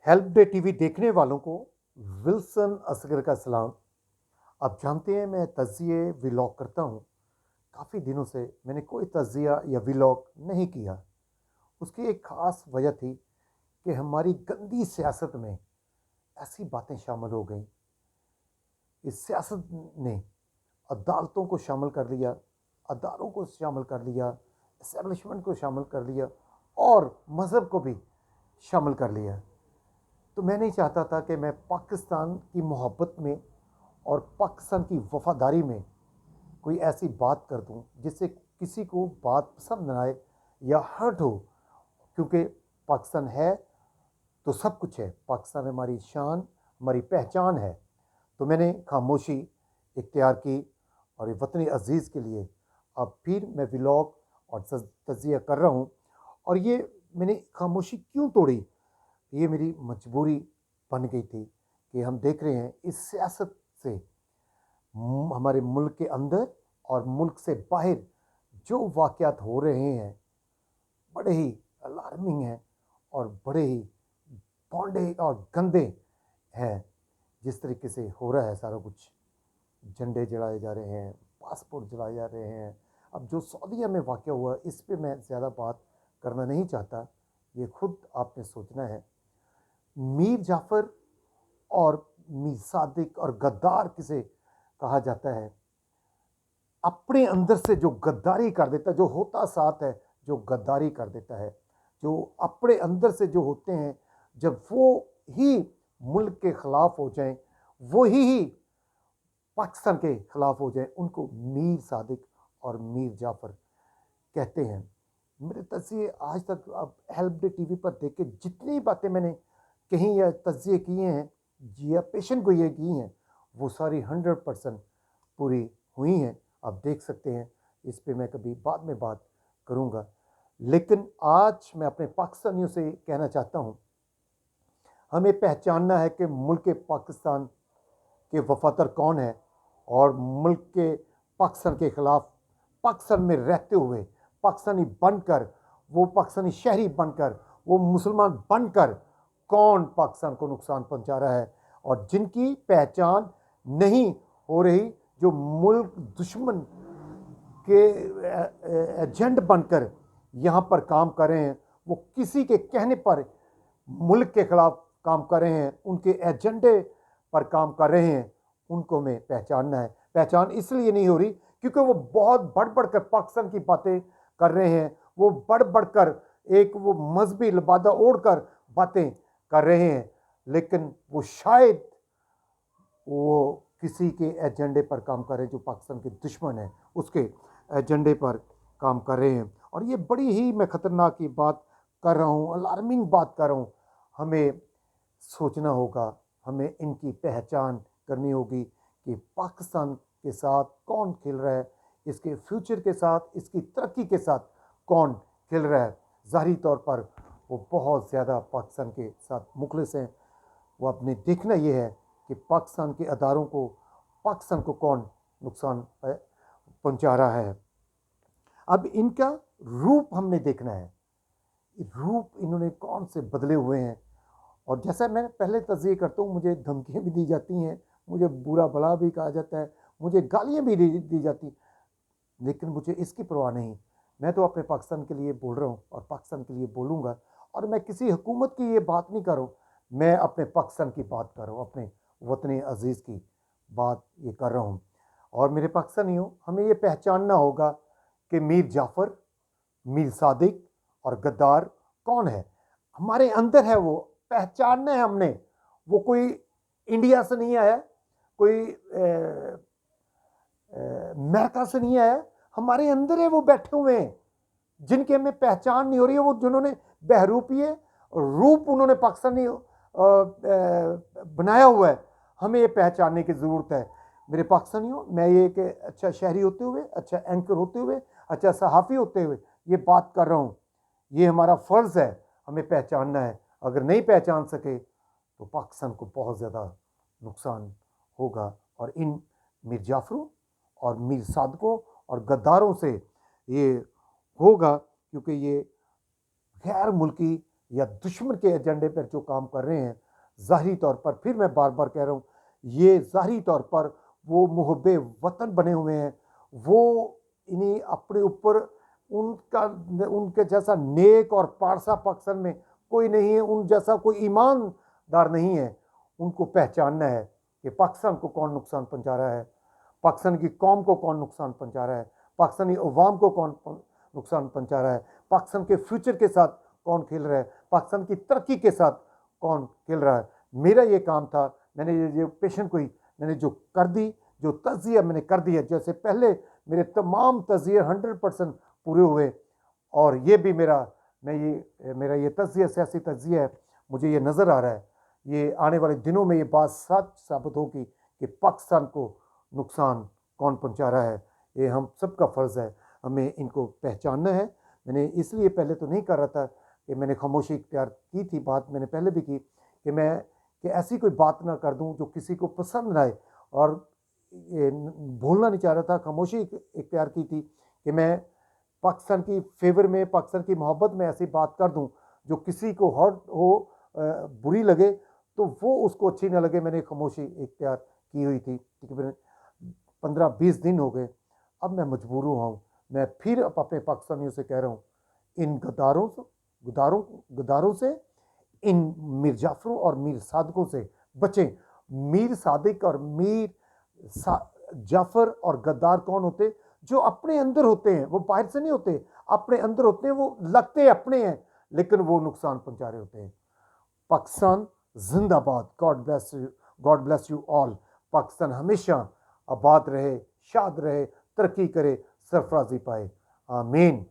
Help day TV देखने वालों को विल्सन असगर का सलाम। आप जानते हैं मैं तज़िए व्लॉग करता हूँ। काफ़ी दिनों से मैंने कोई तज़िया या व्लॉग नहीं किया। उसकी एक ख़ास वजह थी कि हमारी गंदी सियासत में ऐसी बातें शामिल हो गई। इस सियासत ने अदालतों को शामिल कर लिया, अदारों को शामिल कर लिया, इस्टेब्लिशमेंट को शामिल कर लिया और मज़हब को भी शामिल कर लिया। तो मैं नहीं चाहता था कि मैं पाकिस्तान की मोहब्बत में और पाकिस्तान की वफादारी में कोई ऐसी बात कर दूं जिससे किसी को बात पसंद ना आए या हर्ट हो। क्योंकि पाकिस्तान है तो सब कुछ है, पाकिस्तान हमारी शान, हमारी पहचान है। तो मैंने खामोशी इख्तियार की और ये वतनी अज़ीज़ के लिए अब फिर मैं व्लॉग और तज़िया कर रहा हूँ। और ये मैंने खामोशी क्यों तोड़ी, ये मेरी मजबूरी बन गई थी कि हम देख रहे हैं इस सियासत से हमारे मुल्क के अंदर और मुल्क से बाहर जो वाक़यात हो रहे हैं बड़े ही अलार्मिंग हैं और बड़े ही भोंडे और गंदे हैं। जिस तरीके से हो रहा है सारा कुछ, झंडे जलाए जा रहे हैं, पासपोर्ट जलाए जा रहे हैं। अब जो सऊदीया में वाक़या हुआ इस पे मैं ज़्यादा बात करना नहीं चाहता, ये खुद आपने सोचना है। मीर जाफ़र और मीर सादिक और गद्दार किसे कहा जाता है, अपने अंदर से जो गद्दारी कर देता है, जो होता साथ है, जो गद्दारी कर देता है, जो अपने अंदर से जो होते हैं, जब वो ही मुल्क के ख़िलाफ़ हो जाएं, वो ही पाकिस्तान के ख़िलाफ़ हो जाएं, उनको मीर सादिक और मीर जाफ़र कहते हैं। मेरे तज़िए आज तक अब हेल्प डे टीवी पर देख के जितनी बातें मैंने कही या तज़िए किए हैं या पेशेंट को ये की हैं, वो सारी 100% पूरी हुई हैं। आप देख सकते हैं, इस पे मैं कभी बाद में बात करूँगा। लेकिन आज मैं अपने पाकिस्तानियों से कहना चाहता हूँ, हमें पहचानना है कि मुल्क पाकिस्तान के वफादार कौन है और मुल्क के पाकिस्तान के ख़िलाफ़ पाकिस्तान में रहते हुए पाकिस्तानी बनकर, वो पाकिस्तानी शहरी बनकर, वो मुसलमान बनकर कौन पाकिस्तान को नुकसान पहुंचा रहा है और जिनकी पहचान नहीं हो रही, जो मुल्क दुश्मन के एजेंट बनकर यहाँ पर काम कर रहे हैं, वो किसी के कहने पर मुल्क के ख़िलाफ़ काम कर रहे हैं, उनके एजेंडे पर काम कर रहे हैं, उनको हमें पहचानना है। पहचान इसलिए नहीं हो रही क्योंकि वो बहुत बढ़ बढ़ कर पाकिस्तान की बातें कर रहे हैं, वो बढ़ बढ़ कर एक वो मजहबी लिबादा ओढ़ कर बातें कर रहे हैं, लेकिन वो शायद वो किसी के एजेंडे पर काम कर रहे हैं, जो पाकिस्तान के दुश्मन है उसके एजेंडे पर काम कर रहे हैं। और ये बड़ी ही मैं ख़तरनाक की बात कर रहा हूँ, अलार्मिंग बात कर रहा हूँ। हमें सोचना होगा, हमें इनकी पहचान करनी होगी कि पाकिस्तान के साथ कौन खेल रहा है, इसके फ्यूचर के साथ, इसकी तरक्की के साथ कौन खेल रहा है। ज़ाहिरी तौर पर वो बहुत ज़्यादा पाकिस्तान के साथ मुखलिस हैं। वो अपने देखना ये है कि पाकिस्तान के अदारों को, पाकिस्तान को कौन नुकसान पहुंचा रहा है। अब इनका रूप हमने देखना है, रूप इन्होंने कौन से बदले हुए हैं। और जैसा मैं पहले तज़िये करता हूँ, मुझे धमकियाँ भी दी जाती हैं, मुझे बुरा भला भी कहा जाता है, मुझे गालियाँ भी दी जाती, लेकिन मुझे इसकी परवाह नहीं। मैं तो अपने पाकिस्तान के लिए बोल रहा हूँ और पाकिस्तान के लिए बोलूँगा। और मैं किसी हुकूमत की ये बात नहीं कर रहा हूँ, मैं अपने पाकिस्तान की बात कर रहा हूँ, अपने वतन अज़ीज़ की बात ये कर रहा हूँ। और मेरे पाकिस्तानियों, हमें ये पहचानना होगा कि मीर जाफ़र, मीर सादिक और गद्दार कौन है। हमारे अंदर है, वो पहचानना है हमने। वो कोई इंडिया से नहीं आया, कोई अमेरिका से नहीं आया, हमारे अंदर है, वो बैठे हुए हैं जिनकी हमें पहचान नहीं हो रही है। वो जिन्होंने बहरूपीय रूप उन्होंने पाकिस्तानी बनाया हुआ है, हमें ये पहचानने की ज़रूरत है। मेरे पाकिस्तानियों, मैं ये एक अच्छा शहरी होते हुए, अच्छा एंकर होते हुए, अच्छा सहाफ़ी होते हुए ये बात कर रहा हूँ। ये हमारा फ़र्ज़ है, हमें पहचानना है। अगर नहीं पहचान सके तो पाकिस्तान को बहुत ज़्यादा नुकसान होगा। और इन मीर जाफ़रों और मीर सादकों और गद्दारों से ये होगा, क्योंकि ये गैर मुल्की या दुश्मन के एजेंडे पर जो काम कर रहे हैं, ज़ाहिरी तौर पर, फिर मैं बार बार कह रहा हूँ, ये ज़ाहिरी तौर पर वो मुहब्बे वतन बने हुए हैं, वो इन्हीं अपने ऊपर उनका उनके जैसा नेक और पारसा पाकिस्तान में कोई नहीं है, उन जैसा कोई ईमानदार नहीं है। उनको पहचानना है कि पाकिस्तान को कौन नुकसान पहुंचा रहा है, पाकिस्तान की कौम को कौन नुकसान पहुंचा रहा है, पाकिस्तानी अवाम को कौन नुकसान पहुंचा रहा है, पाकिस्तान के फ्यूचर के साथ कौन खेल रहा है, पाकिस्तान की तरक्की के साथ कौन खेल रहा है। मेरा ये काम था, मैंने ये पेशेंट को ही मैंने जो कर दी, जो तज़िया मैंने कर दिया, जैसे पहले मेरे तमाम तज़िए 100% पूरे हुए, और ये भी मेरा ये तज़िया सियासी तज़िया है। मुझे ये नज़र आ रहा है, ये आने वाले दिनों में ये बात सच साबित होगी कि पाकिस्तान को नुकसान कौन पहुंचा रहा है। ये हम सबका फ़र्ज़ है, हमें इनको पहचानना है। मैंने इसलिए पहले तो नहीं कर रहा था कि मैंने खामोशी इख्तियार की थी, बात मैंने पहले भी की कि ऐसी कोई बात ना कर दूं जो किसी को पसंद ना आए, और ये भूलना नहीं चाह रहा था, खामोशी इख्तियार की थी कि मैं पाकिस्तान की फेवर में, पाकिस्तान की मोहब्बत में ऐसी बात कर दूं जो किसी को हर्ट हो, बुरी लगे, तो वो उसको अच्छी ना लगे। मैंने खामोशी इख्तियार की हुई थी, तकरीबन 15-20 दिन हो गए। अब मैं मजबूर हुआ हूँ, मैं फिर अपने पाकिस्तानियों से कह रहा हूँ, इन गदारों से, इन मीर जाफरों और मीर सादकों से बचें। मीर सादिक और जाफर और गद्दार कौन होते? जो अपने अंदर होते हैं, वो बाहर से नहीं होते, अपने अंदर होते हैं, वो लगते अपने हैं लेकिन वो नुकसान पहुंचा रहे होते हैं। पाकिस्तान जिंदाबाद, God bless you all. Pakistan हमेशा आबाद रहे, शाद रहे, तरक्की करे, सरफराजी पाए। आमीन।